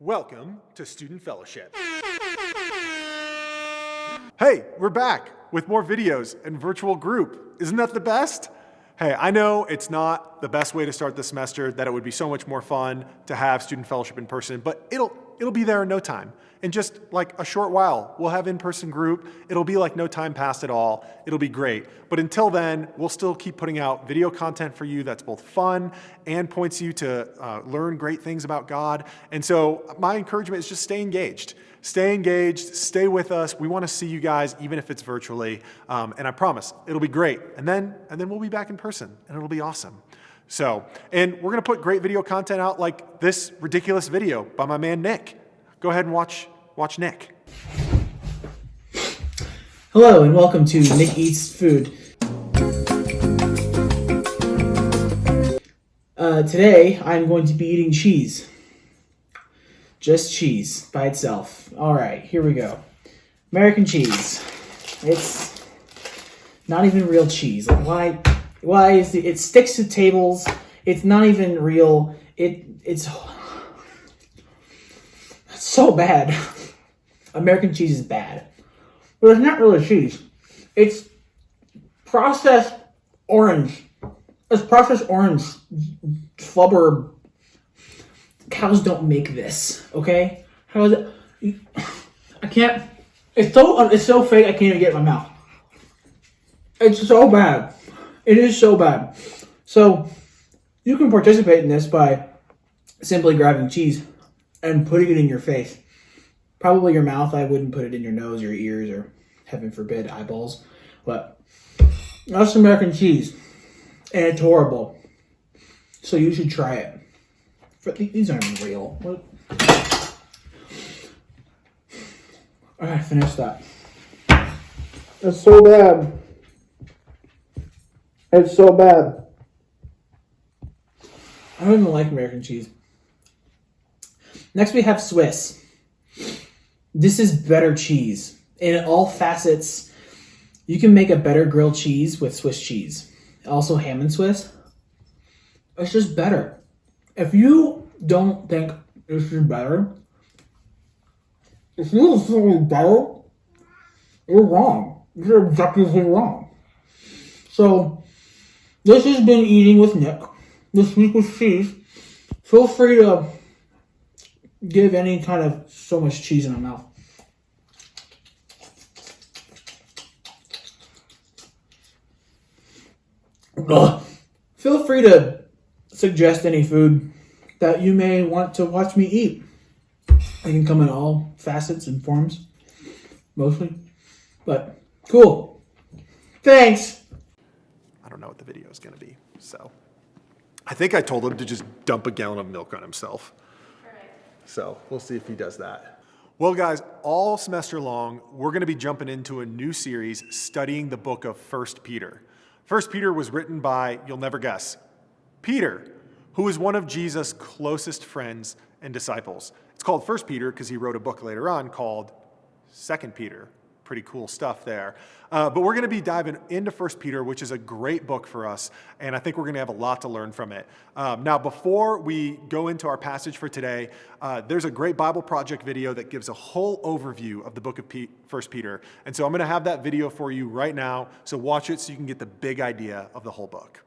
Welcome to Student Fellowship. Hey, we're back with more videos and virtual group. Isn't that the best? Hey, I know it's not the best way to start the semester, that it would be so much more fun to have Student Fellowship in person, but it'll be there in no time. In just like a short while, we'll have in-person group. It'll be like no time passed at all. It'll be great. But until then, we'll still keep putting out video content for you that's both fun and points you to learn great things about God. And so my encouragement is just stay engaged. Stay engaged, stay with us. We want to see you guys, even if it's virtually. And I promise, it'll be great. And then we'll be back in person, and it'll be awesome. So, and we're going to put great video content out like this ridiculous video by my man Nick. Go ahead and watch Nick. Hello and welcome to Nick Eats Food. Today I'm going to be eating cheese. Just cheese by itself. Alright, here we go. American cheese. It's not even real cheese. Like why is it sticks to tables. It's not even real. It's so bad. American cheese is bad. But it's not really cheese. It's processed orange. It's processed orange flubber. Cows don't make this, okay? How is it? I can't. It's so fake. I can't even get it in my mouth. It's so bad. It is so bad. So you can participate in this by simply grabbing cheese and putting it in your face. Probably your mouth. I wouldn't put it in your nose, your ears, or heaven forbid, eyeballs. But that's American cheese. And it's horrible. So you should try it. These aren't even real. What? Alright, finish that. It's so bad. It's so bad. I don't even like American cheese. Next we have Swiss. This is better cheese. In all facets, you can make a better grilled cheese with Swiss cheese. Also ham and Swiss. It's just better. If you don't think this is better, if you think it's better, you're wrong. You're objectively wrong. So, this has been Eating with Nick. This week with cheese. Feel free to give any kind of so much cheese in my mouth. Ugh. Feel free to suggest any food that you may want to watch me eat. It can come in all facets and forms, mostly. But cool. Thanks. I don't know what the video is going to be, so I think I told him to just dump a gallon of milk on himself. So we'll see if he does that. Well, guys, all semester long, we're going to be jumping into a new series studying the book of 1 Peter. 1 Peter was written by, you'll never guess, Peter, who is one of Jesus' closest friends and disciples. It's called 1 Peter because he wrote a book later on called 2 Peter. Pretty cool stuff there. But we're going to be diving into 1 Peter, which is a great book for us, and I think we're going to have a lot to learn from it. Now, before we go into our passage for today, there's a great Bible Project video that gives a whole overview of the book of 1 Peter. And so I'm going to have that video for you right now, so watch it so you can get the big idea of the whole book.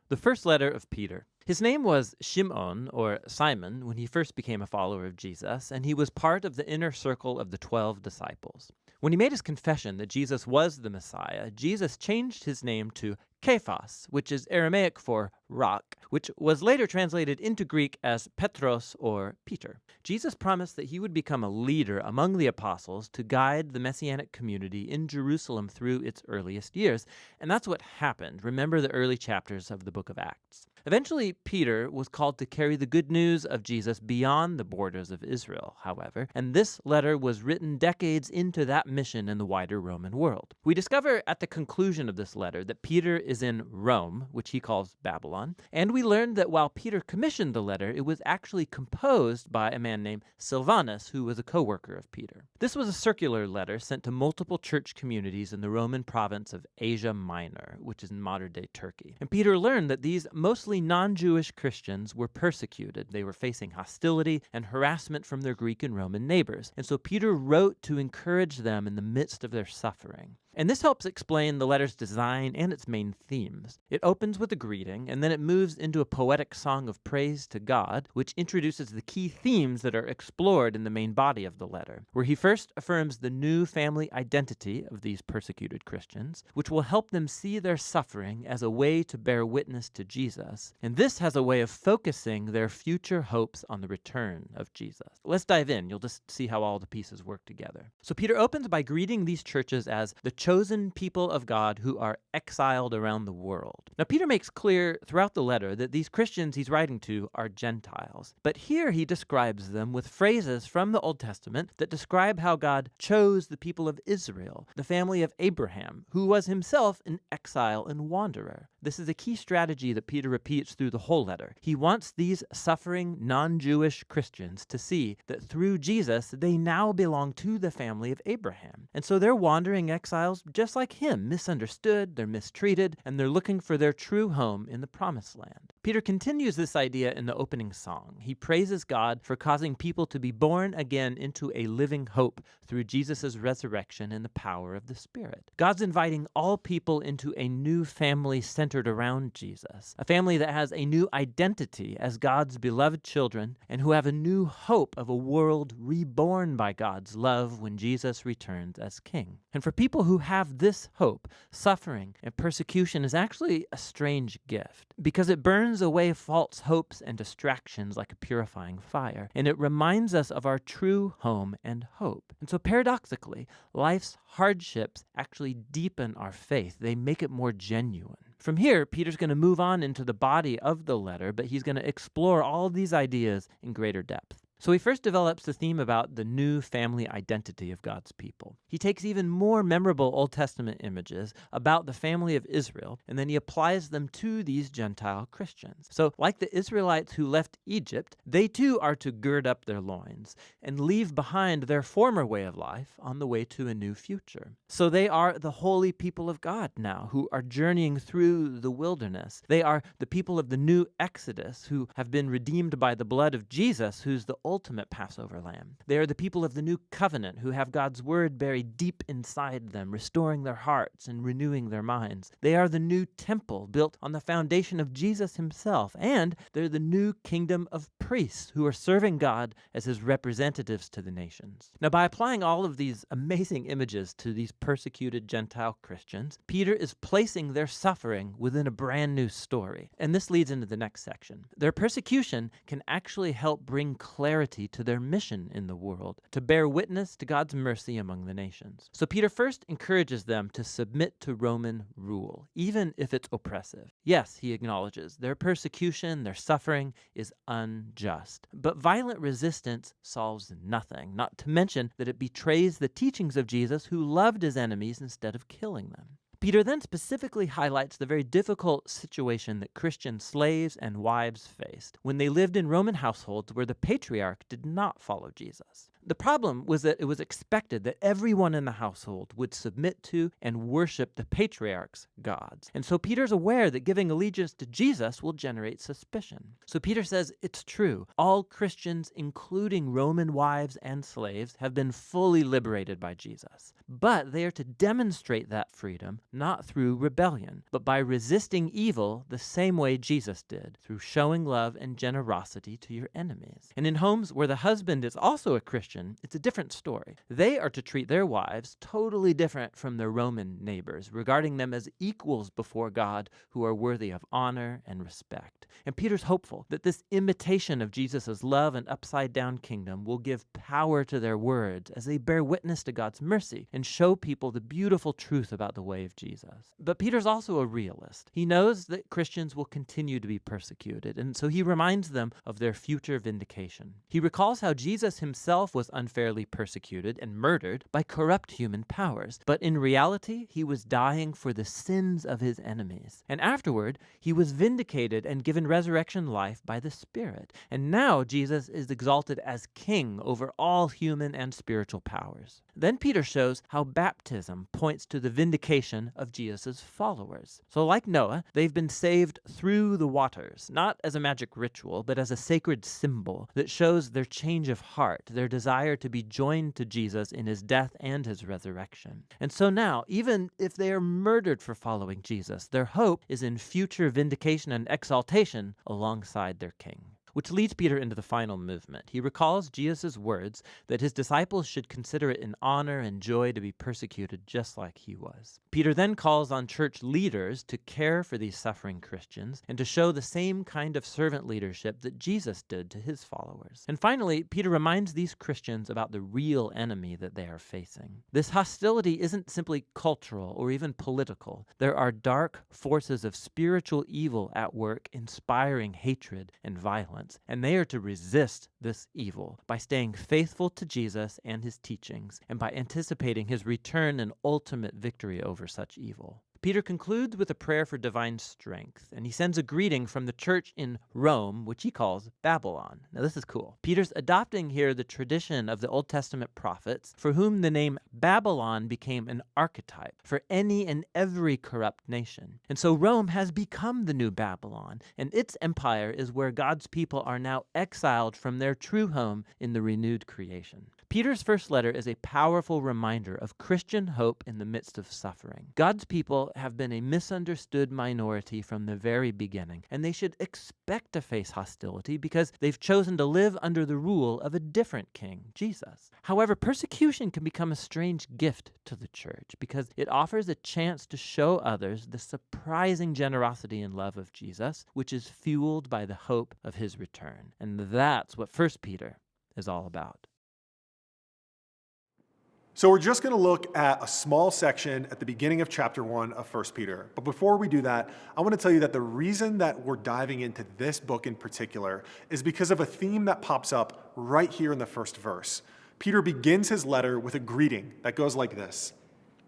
The first letter of Peter. His name was Shimon, or Simon, when he first became a follower of Jesus, and he was part of the inner circle of the 12 disciples. When he made his confession that Jesus was the Messiah, Jesus changed his name to Kephas, which is Aramaic for rock, which was later translated into Greek as Petros or Peter. Jesus promised that he would become a leader among the apostles to guide the Messianic community in Jerusalem through its earliest years, and that's what happened. Remember the early chapters of the book of Acts. Eventually, Peter was called to carry the good news of Jesus beyond the borders of Israel, however, and this letter was written decades into that mission in the wider Roman world. We discover at the conclusion of this letter that Peter is in Rome, which he calls Babylon, on. And we learned that while Peter commissioned the letter, it was actually composed by a man named Silvanus, who was a co-worker of Peter. This was a circular letter sent to multiple church communities in the Roman province of Asia Minor, which is in modern-day Turkey. And Peter learned that these mostly non-Jewish Christians were persecuted. They were facing hostility and harassment from their Greek and Roman neighbors. And so Peter wrote to encourage them in the midst of their suffering. And this helps explain the letter's design and its main themes. It opens with a greeting, and then it moves into a poetic song of praise to God, which introduces the key themes that are explored in the main body of the letter, where he first affirms the new family identity of these persecuted Christians, which will help them see their suffering as a way to bear witness to Jesus. And this has a way of focusing their future hopes on the return of Jesus. Let's dive in. You'll just see how all the pieces work together. So Peter opens by greeting these churches as the chosen people of God who are exiled around the world. Now, Peter makes clear throughout the letter that these Christians he's writing to are Gentiles. But here he describes them with phrases from the Old Testament that describe how God chose the people of Israel, the family of Abraham, who was himself an exile and wanderer. This is a key strategy that Peter repeats through the whole letter. He wants these suffering non-Jewish Christians to see that through Jesus, they now belong to the family of Abraham. And so they're wandering exiles just like him, misunderstood, they're mistreated, and they're looking for their true home in the Promised Land. Peter continues this idea in the opening song. He praises God for causing people to be born again into a living hope through Jesus' resurrection and the power of the Spirit. God's inviting all people into a new family centered around Jesus, a family that has a new identity as God's beloved children and who have a new hope of a world reborn by God's love when Jesus returns as King. And for people who have this hope, suffering and persecution is actually a strange gift because it burns away false hopes and distractions like a purifying fire, and it reminds us of our true home and hope. And so paradoxically, life's hardships actually deepen our faith. They make it more genuine. From here, Peter's going to move on into the body of the letter, but he's going to explore all of these ideas in greater depth. So he first develops the theme about the new family identity of God's people. He takes even more memorable Old Testament images about the family of Israel, and then he applies them to these Gentile Christians. So like the Israelites who left Egypt, they too are to gird up their loins and leave behind their former way of life on the way to a new future. So they are the holy people of God now who are journeying through the wilderness. They are the people of the new Exodus who have been redeemed by the blood of Jesus, who's the ultimate Passover lamb. They are the people of the new covenant who have God's word buried deep inside them, restoring their hearts and renewing their minds. They are the new temple built on the foundation of Jesus himself, and they're the new kingdom of priests who are serving God as his representatives to the nations. Now, by applying all of these amazing images to these persecuted Gentile Christians, Peter is placing their suffering within a brand new story. And this leads into the next section. Their persecution can actually help bring clarity to their mission in the world, to bear witness to God's mercy among the nations. So Peter first encourages them to submit to Roman rule, even if it's oppressive. Yes, he acknowledges their persecution, their suffering is unjust. But violent resistance solves nothing, not to mention that it betrays the teachings of Jesus, who loved his enemies instead of killing them. Peter then specifically highlights the very difficult situation that Christian slaves and wives faced when they lived in Roman households where the patriarch did not follow Jesus. The problem was that it was expected that everyone in the household would submit to and worship the patriarch's gods. And so Peter's aware that giving allegiance to Jesus will generate suspicion. So Peter says it's true. All Christians, including Roman wives and slaves, have been fully liberated by Jesus. But they are to demonstrate that freedom not through rebellion, but by resisting evil the same way Jesus did, through showing love and generosity to your enemies. And in homes where the husband is also a Christian, it's a different story. They are to treat their wives totally different from their Roman neighbors, regarding them as equals before God who are worthy of honor and respect. And Peter's hopeful that this imitation of Jesus' love and upside-down kingdom will give power to their words as they bear witness to God's mercy and and show people the beautiful truth about the way of Jesus. But Peter's also a realist. He knows that Christians will continue to be persecuted, and so he reminds them of their future vindication. He recalls how Jesus himself was unfairly persecuted and murdered by corrupt human powers, but in reality, he was dying for the sins of his enemies. And afterward, he was vindicated and given resurrection life by the Spirit. And now Jesus is exalted as king over all human and spiritual powers. Then Peter shows how baptism points to the vindication of Jesus' followers. So like Noah, they've been saved through the waters, not as a magic ritual, but as a sacred symbol that shows their change of heart, their desire to be joined to Jesus in his death and his resurrection. And so now, even if they are murdered for following Jesus, their hope is in future vindication and exaltation alongside their king. Which leads Peter into the final movement. He recalls Jesus' words that his disciples should consider it an honor and joy to be persecuted just like he was. Peter then calls on church leaders to care for these suffering Christians and to show the same kind of servant leadership that Jesus did to his followers. And finally, Peter reminds these Christians about the real enemy that they are facing. This hostility isn't simply cultural or even political. There are dark forces of spiritual evil at work, inspiring hatred and violence. And they are to resist this evil by staying faithful to Jesus and his teachings, and by anticipating his return and ultimate victory over such evil. Peter concludes with a prayer for divine strength, and he sends a greeting from the church in Rome, which he calls Babylon. Now this is cool. Peter's adopting here the tradition of the Old Testament prophets, for whom the name Babylon became an archetype for any and every corrupt nation. And so Rome has become the new Babylon, and its empire is where God's people are now exiled from their true home in the renewed creation. Peter's first letter is a powerful reminder of Christian hope in the midst of suffering. God's people have been a misunderstood minority from the very beginning, and they should expect to face hostility because they've chosen to live under the rule of a different king, Jesus. However, persecution can become a strange gift to the church because it offers a chance to show others the surprising generosity and love of Jesus, which is fueled by the hope of his return. And that's what 1 Peter is all about. So we're just going to look at a small section at the beginning of chapter 1 of 1 Peter. But before we do that, I want to tell you that the reason that we're diving into this book in particular is because of a theme that pops up right here in the first verse. Peter begins his letter with a greeting that goes like this: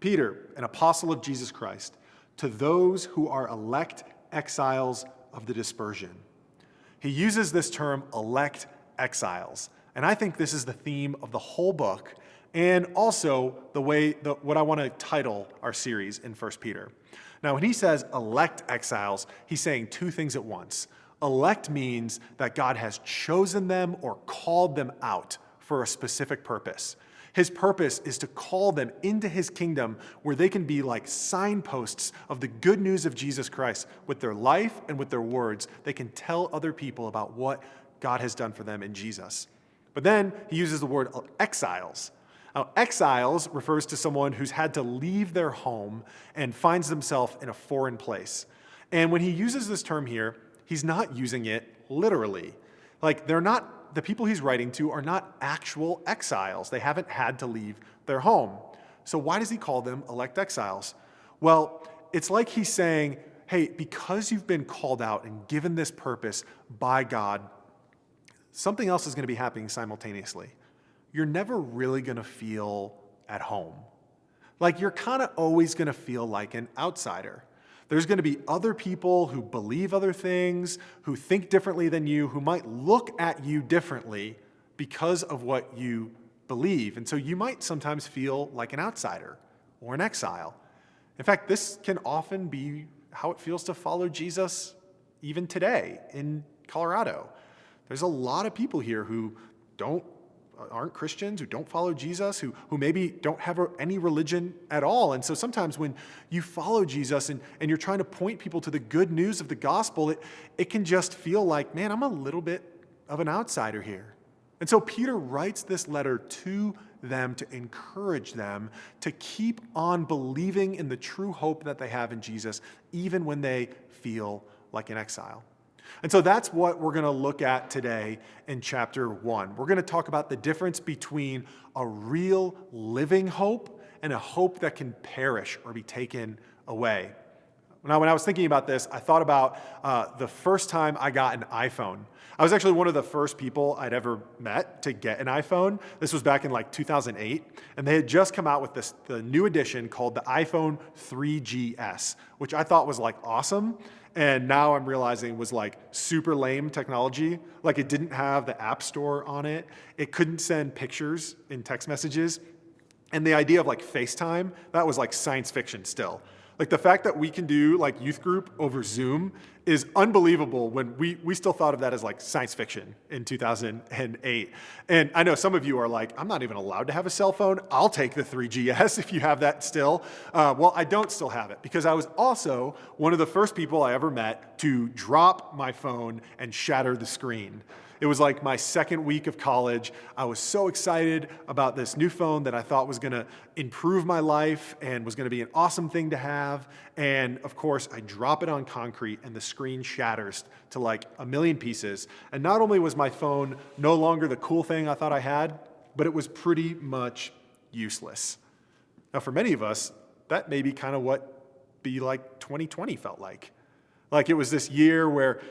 Peter, an apostle of Jesus Christ, to those who are elect exiles of the dispersion. He uses this term, elect exiles, and I think this is the theme of the whole book, and also what I want to title our series in 1 Peter. Now, when he says elect exiles, he's saying two things at once. Elect means that God has chosen them or called them out for a specific purpose. His purpose is to call them into his kingdom where they can be like signposts of the good news of Jesus Christ. With their life and with their words, they can tell other people about what God has done for them in Jesus. But then he uses the word exiles. Now, exiles refers to someone who's had to leave their home and finds themselves in a foreign place. And when he uses this term here, he's not using it literally. Like, the people he's writing to are not actual exiles. They haven't had to leave their home. So why does he call them elect exiles? Well, it's like he's saying, hey, because you've been called out and given this purpose by God, something else is going to be happening simultaneously. You're never really going to feel at home. Like, you're kind of always going to feel like an outsider. There's going to be other people who believe other things, who think differently than you, who might look at you differently because of what you believe. And so you might sometimes feel like an outsider or an exile. In fact, this can often be how it feels to follow Jesus even today in Colorado. There's a lot of people here who aren't Christians, who don't follow Jesus, who maybe don't have any religion at all. And so sometimes when you follow Jesus and you're trying to point people to the good news of the gospel, it can just feel like, man, I'm a little bit of an outsider here. And so Peter writes this letter to them to encourage them to keep on believing in the true hope that they have in Jesus, even when they feel like an exile. And so that's what we're going to look at today in chapter 1. We're going to talk about the difference between a real living hope and a hope that can perish or be taken away. Now, when I was thinking about this, I thought about the first time I got an iPhone. I was actually one of the first people I'd ever met to get an iPhone. This was back in like 2008, and they had just come out with the new edition called the iPhone 3GS, which I thought was like awesome. And now I'm realizing was like super lame technology. Like it didn't have the App Store on it. It couldn't send pictures in text messages. And the idea of like FaceTime, that was like science fiction still. Like the fact that we can do like youth group over Zoom is unbelievable when we still thought of that as like science fiction in 2008. And I know some of you are like, I'm not even allowed to have a cell phone. I'll take the 3GS if you have that still. Well, I don't still have it because I was also one of the first people I ever met to drop my phone and shatter the screen. It was like my second week of college. I was so excited about this new phone that I thought was going to improve my life and was going to be an awesome thing to have. And of course, I drop it on concrete and the screen shatters to like a million pieces. And not only was my phone no longer the cool thing I thought I had, but it was pretty much useless. Now, for many of us, that may be kind of what be like 2020 felt like. Like it was this year where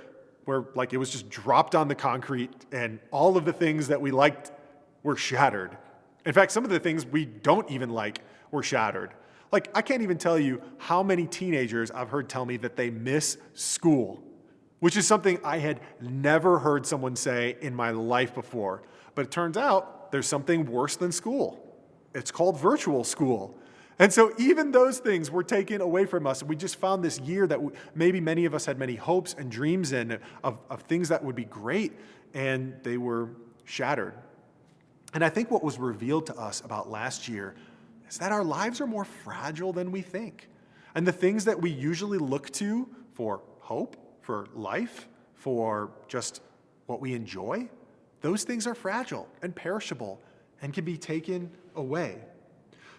like it was just dropped on the concrete and all of the things that we liked were shattered. In fact, some of the things we don't even like were shattered. Like I can't even tell you how many teenagers I've heard tell me that they miss school, which is something I had never heard someone say in my life before. But it turns out there's something worse than school. It's called virtual school. And so even those things were taken away from us. We just found this year that maybe many of us had many hopes and dreams in of things that would be great, and they were shattered. And I think what was revealed to us about last year is that our lives are more fragile than we think. And the things that we usually look to for hope, for life, for just what we enjoy, those things are fragile and perishable and can be taken away.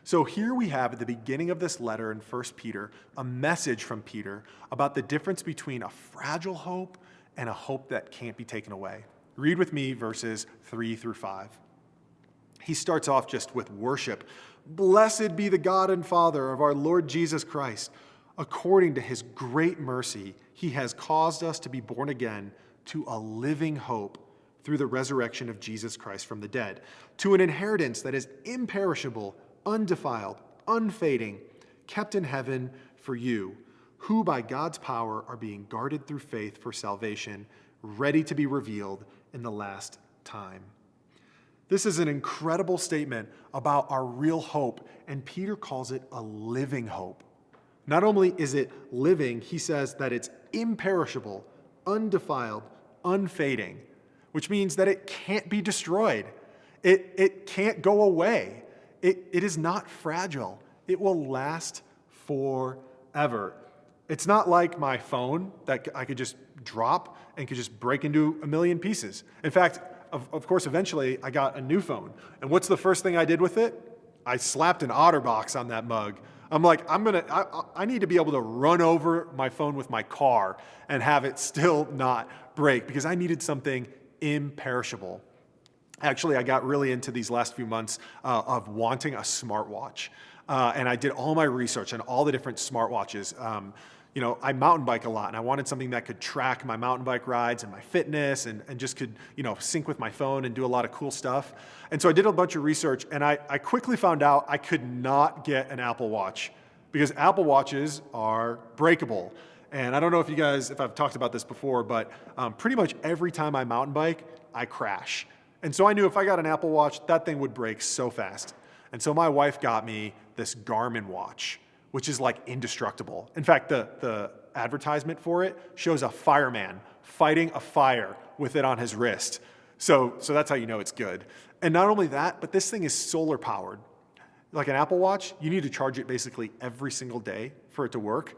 So here we have at the beginning of this letter in 1 Peter, a message from Peter about the difference between a fragile hope and a hope that can't be taken away. Read with me verses 3 through 5. He starts off just with worship. Blessed be the God and Father of our Lord Jesus Christ. According to his great mercy, he has caused us to be born again to a living hope through the resurrection of Jesus Christ from the dead, to an inheritance that is imperishable, undefiled, unfading, kept in heaven for you, who by God's power are being guarded through faith for salvation, ready to be revealed in the last time. This is an incredible statement about our real hope, and Peter calls it a living hope. Not only is it living, he says that it's imperishable, undefiled, unfading, which means that it can't be destroyed. It can't go away. It is not fragile. It will last forever. It's not like my phone that I could just drop and could just break into a million pieces. In fact, of course, eventually I got a new phone. And what's the first thing I did with it? I slapped an OtterBox on that mug. I'm like, I need to be able to run over my phone with my car and have it still not break because I needed something imperishable. Actually, I got really into these last few months of wanting a smartwatch. And I did all my research on all the different smartwatches. I mountain bike a lot, and I wanted something that could track my mountain bike rides and my fitness and just could, sync with my phone and do a lot of cool stuff. And so I did a bunch of research, and I quickly found out I could not get an Apple Watch because Apple Watches are breakable. And I don't know if I've talked about this before, but pretty much every time I mountain bike, I crash. And so I knew if I got an Apple Watch, that thing would break so fast. And so my wife got me this Garmin watch, which is like indestructible. In fact, the advertisement for it shows a fireman fighting a fire with it on his wrist. So that's how you know it's good. And not only that, but this thing is solar powered. Like an Apple Watch, you need to charge it basically every single day for it to work.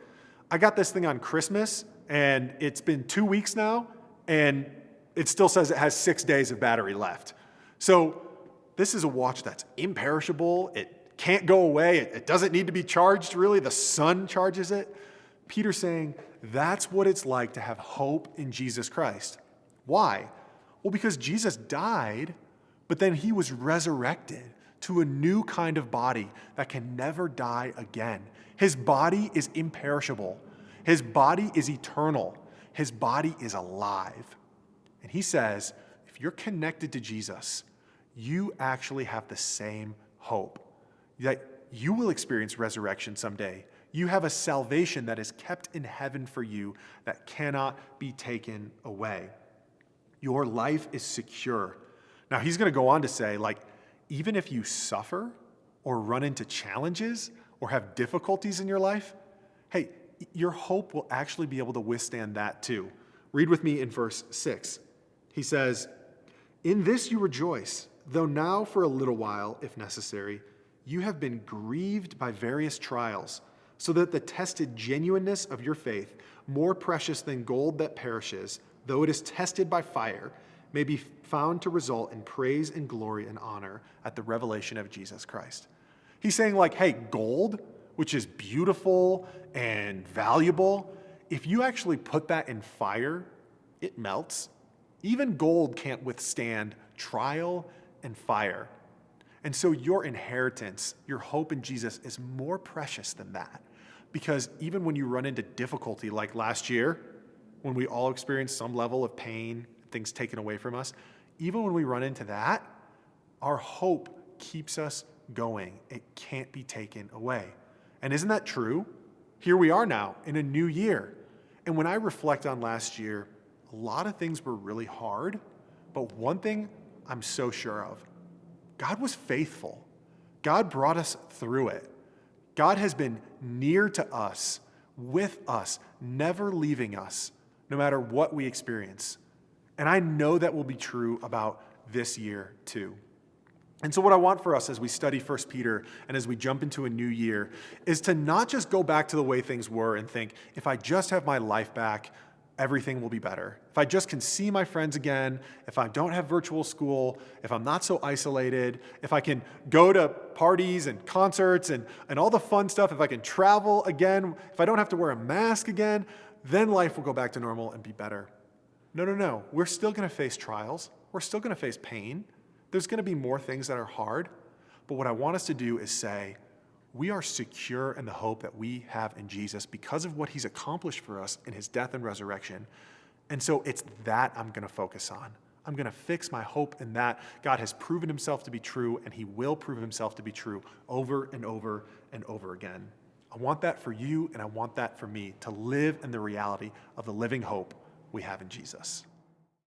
I got this thing on Christmas, and it's been 2 weeks now, and it still says it has 6 days of battery left. So this is a watch that's imperishable. It can't go away. It doesn't need to be charged, really. The sun charges it. Peter's saying that's what it's like to have hope in Jesus Christ. Why? Well, because Jesus died, but then he was resurrected to a new kind of body that can never die again. His body is imperishable. His body is eternal. His body is alive. And he says, if you're connected to Jesus, you actually have the same hope that you will experience resurrection someday. You have a salvation that is kept in heaven for you that cannot be taken away. Your life is secure. Now, he's going to go on to say, even if you suffer or run into challenges or have difficulties in your life, hey, your hope will actually be able to withstand that too. Read with me in verse 6. He says, "In this you rejoice, though now for a little while, if necessary, you have been grieved by various trials, so that the tested genuineness of your faith, more precious than gold that perishes, though it is tested by fire, may be found to result in praise and glory and honor at the revelation of Jesus Christ." He's saying hey, gold, which is beautiful and valuable, if you actually put that in fire, it melts. Even gold can't withstand trial and fire. And so your inheritance, your hope in Jesus is more precious than that. Because even when you run into difficulty like last year, when we all experienced some level of pain, things taken away from us, even when we run into that, our hope keeps us going. It can't be taken away. And isn't that true? Here we are now in a new year. And when I reflect on last year, a lot of things were really hard, but one thing I'm so sure of, God was faithful. God brought us through it. God has been near to us, with us, never leaving us, no matter what we experience. And I know that will be true about this year too. And so what I want for us as we study 1 Peter and as we jump into a new year is to not just go back to the way things were and think, if I just have my life back, everything will be better. If I just can see my friends again, if I don't have virtual school, if I'm not so isolated, if I can go to parties and concerts and all the fun stuff, if I can travel again, if I don't have to wear a mask again, then life will go back to normal and be better. No. We're still going to face trials. We're still going to face pain. There's going to be more things that are hard. But what I want us to do is say, we are secure in the hope that we have in Jesus because of what he's accomplished for us in his death and resurrection. And so it's that I'm going to focus on. I'm going to fix my hope in that. God has proven himself to be true, and he will prove himself to be true over and over and over again. I want that for you, and I want that for me, to live in the reality of the living hope we have in Jesus.